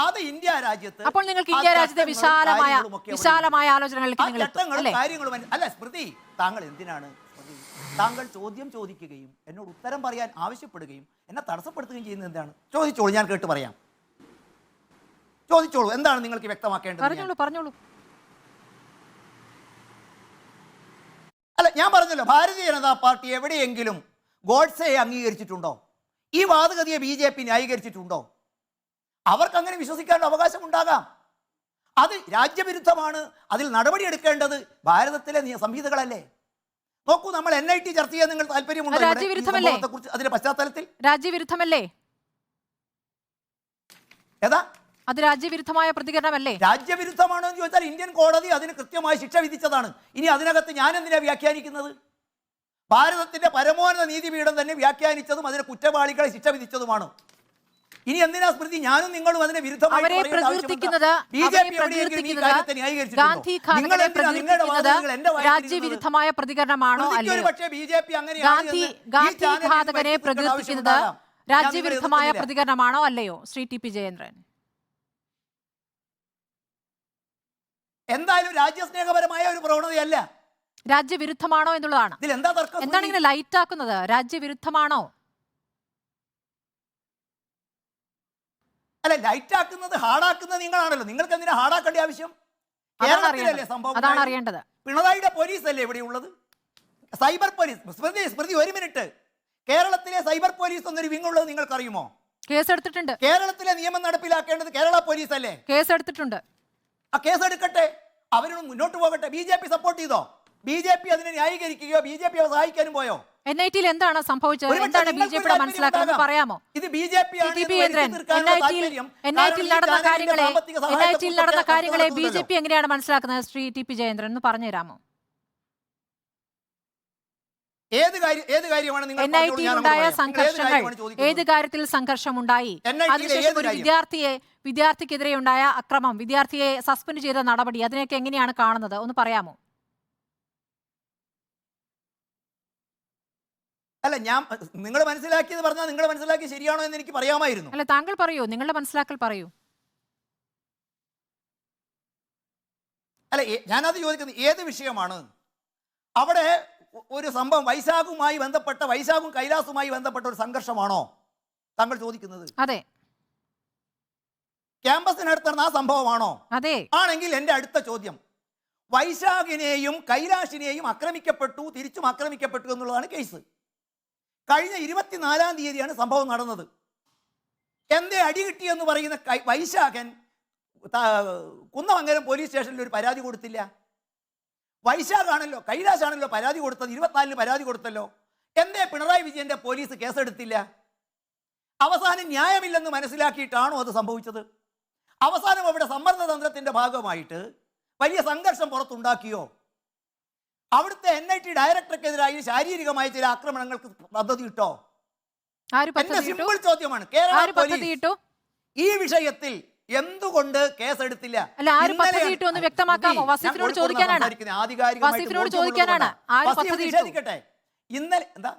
അത് ഇന്ത്യ രാജ്യത്ത്. അപ്പോൾ നിങ്ങൾക്ക് ഇന്ത്യ രാജ്യത്തെ വിശാലമായ ആലോചനകളിലേക്ക് നിങ്ങൾ കാര്യങ്ങളും അല്ല സ്മൃതി, താങ്കൾ എന്തിനാണ് താങ്കൾ ചോദ്യം ചോദിക്കുകയും എന്നോട് ഉത്തരം പറയാൻ ആവശ്യപ്പെടുകയും എന്നെ തടസ്സപ്പെടുത്തുകയും ചെയ്യുന്നത് എന്താണ്? ചോദിച്ചോളൂ, ഞാൻ കേട്ട് പറയാം. ചോദിച്ചോളൂ, എന്താണ് നിങ്ങൾക്ക് വ്യക്തമാക്കേണ്ടത്? പറഞ്ഞോളൂ. അല്ല, ഞാൻ പറഞ്ഞല്ലോ, ഭാരതീയ ജനതാ പാർട്ടി എവിടെയെങ്കിലും ഗോഡ്സെയെ അംഗീകരിച്ചിട്ടുണ്ടോ? ഈ വാദഗതിയെ BJP ന്യായീകരിച്ചിട്ടുണ്ടോ? അവർക്ക് അങ്ങനെ വിശ്വസിക്കാനുള്ള അവകാശം ഉണ്ടാകാം. അത് രാജ്യവിരുദ്ധമാണ്, അതിൽ നടപടിയെടുക്കേണ്ടത് ഭാരതത്തിലെ സംഹിതകളല്ലേ? നോക്കൂ, നമ്മൾ NIT ചർച്ച ചെയ്യാൻ നിങ്ങൾ താല്പര്യമുണ്ടോ? അതിന്റെ പശ്ചാത്തലത്തിൽ രാജ്യവിരുദ്ധമല്ലേ? ഏതാ അത് രാജ്യവിരുദ്ധമായ പ്രതികരണമല്ലേ? രാജ്യവിരുദ്ധമാണോ എന്ന് ചോദിച്ചാൽ ഇന്ത്യൻ കോടതി അതിന് കൃത്യമായ ശിക്ഷ വിധിച്ചതാണ്. ഇനി അതിനകത്ത് ഞാൻ എന്തിനാ വ്യാഖ്യാനിക്കുന്നത്? ഭാരതത്തിന്റെ പരമോന്നത നീതിപീഠം തന്നെ വ്യാഖ്യാനിച്ചതും അതിന് കുറ്റവാളികളെ ശിക്ഷ വിധിച്ചതുമാണ്. ഇനി എന്തിനാ സ്മൃതി ഞാനും നിങ്ങളും അതിനെ വിരുദ്ധമായി രാജ്യവിരുദ്ധമായ പ്രതികരണമാണോ? ഗാന്ധിഘാതകനെ പ്രകീർത്തിക്കുന്നത് രാജ്യവിരുദ്ധമായ പ്രതികരണമാണോ അല്ലയോ ശ്രീ TP ജയേന്ദ്രൻ? എന്തായാലും രാജ്യസ്നേഹപരമായ ഒരു പ്രവണതയല്ല. രാജ്യവിരുദ്ധമാണോ എന്നുള്ളതാണ്. എന്താണ് ഇങ്ങനെ ലൈറ്റ് ആക്കുന്നത്? രാജ്യവിരുദ്ധമാണോ? അല്ല, ലൈറ്റ് ആക്കുന്നത് ഹാർഡാക്കുന്നത് നിങ്ങളാണല്ലോ. നിങ്ങൾക്ക് എന്തിനാ ഹാർഡാക്കേണ്ട ആവശ്യം? കേരളത്തിലല്ലേ സംഭവം? അതാണ് അറിയേണ്ടത്. പിണറായിയുടെ പോലീസ് അല്ലേ ഇവിടെയുള്ളത്? Cyber police. സ്മൃതി ഒരു മിനിറ്റ്, കേരളത്തിലെ സൈബർ പോലീസ് എന്നൊരു വിങ്ങുള്ളത് നിങ്ങൾക്കറിയുമോ? കേസെടുത്തിട്ടുണ്ട്. കേരളത്തിലെ നിയമം നടപ്പിലാക്കേണ്ടത് കേരള പോലീസ് അല്ലേ? കേസെടുത്തിട്ടുണ്ട്. ആ കേസെടുക്കട്ടെ, അവരോട് മുന്നോട്ട് പോകട്ടെ. BJP സപ്പോർട്ട് ചെയ്തോ? BJP അതിനെ ന്യായീകരിക്കുകയോ BJP സഹായിക്കാനും പോയോ? NITയിൽ എന്താണ് സംഭവിച്ചത്? എന്താണ് BJPയുടെ മനസ്സിലാക്കുന്നത് പറയാമോ? ഇത് BJP NITയിൽ നടന്ന കാര്യങ്ങളെ BJP എങ്ങനെയാണ് മനസ്സിലാക്കുന്നത്? ശ്രീ TP ജയേന്ദ്രൻ ഒന്ന് പറഞ്ഞു തരാമോ? NITയിലുണ്ടായ സംഘർഷങ്ങൾ, ഏത് കാര്യത്തിൽ സംഘർഷമുണ്ടായി? അതിനുശേഷം ഒരു വിദ്യാർത്ഥിക്കെതിരെ ഉണ്ടായ അക്രമം, വിദ്യാർത്ഥിയെ സസ്പെൻഡ് ചെയ്ത നടപടി, അതിനെയൊക്കെ എങ്ങനെയാണ് കാണുന്നത്? ഒന്ന് പറയാമോ? അല്ല, ഞാൻ നിങ്ങൾ മനസ്സിലാക്കിയത് പറഞ്ഞാൽ നിങ്ങൾ മനസ്സിലാക്കി ശരിയാണോ എന്ന് എനിക്ക് പറയാമായിരുന്നു. അല്ല, താങ്കൾ പറയൂ, നിങ്ങളുടെ മനസ്സിലാക്കൽ പറയൂ. അല്ല, ഞാനത് ചോദിക്കുന്നത് ഏത് വിഷയമാണ്? അവിടെ ഒരു സംഭവം വൈശാഖും കൈലാസുമായി ബന്ധപ്പെട്ട ഒരു സംഘർഷമാണോ താങ്കൾ ചോദിക്കുന്നത്? അതെ. ക്യാമ്പസിനടുത്ത് നടന്ന ആ സംഭവമാണോ? അതെ. ആണെങ്കിൽ എന്റെ അടുത്ത ചോദ്യം, വൈശാഖിനെയും കൈലാഷിനെയും തിരിച്ചും ആക്രമിക്കപ്പെട്ടു എന്നുള്ളതാണ് കേസ്. കഴിഞ്ഞ 24-ാം തീയതിയാണ് സംഭവം നടന്നത്. എന്തേ അടി കിട്ടിയെന്ന് പറയുന്ന വൈശാഖൻ കുന്നമംഗലം പോലീസ് സ്റ്റേഷനിൽ ഒരു പരാതി കൊടുത്തില്ല. കൈലാഷാണല്ലോ പരാതി കൊടുത്തത്. 24-ന് പരാതി കൊടുത്തല്ലോ. എന്തേ പിണറായി വിജയന്റെ പോലീസ് കേസെടുത്തില്ല? അവസാനം ന്യായമില്ലെന്ന് മനസ്സിലാക്കിയിട്ടാണോ അത് സംഭവിച്ചത്? അവസാനം അവിടെ സമ്മർദ്ദതന്ത്രത്തിന്റെ ഭാഗമായിട്ട് വലിയ സംഘർഷം പുറത്തുണ്ടാക്കിയോ? അവിടുത്തെ NIT ഡയറക്ടർക്കെതിരായി ശാരീരികമായ ചില ആക്രമണങ്ങൾക്ക് പദ്ധതി ഇട്ടോ? എന്റെ സിമ്പിൾ ചോദ്യമാണ്. കേരള പോലീസ് ഈ വിഷയത്തിൽ എന്തുകൊണ്ട് കേസെടുത്തില്ല? ഇന്നലെ എന്താ?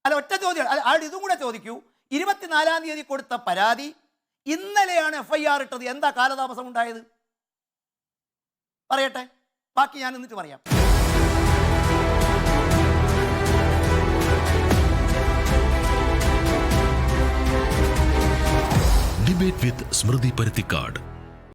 അല്ല, ഒറ്റ ചോദ്യം, ഇതും കൂടെ ചോദിക്കൂ. 24-ാം തീയതി കൊടുത്ത പരാതി ഇന്നലെയാണ് FIR ഇട്ടത്. എന്താ കാലതാമസം ഉണ്ടായത്? പറയട്ടെ, ബാക്കി ഞാൻ എന്നിട്ട് പറയാം. ഡിബേറ്റ് വിത്ത് സ്മൃതി പരുത്തിക്കാട്.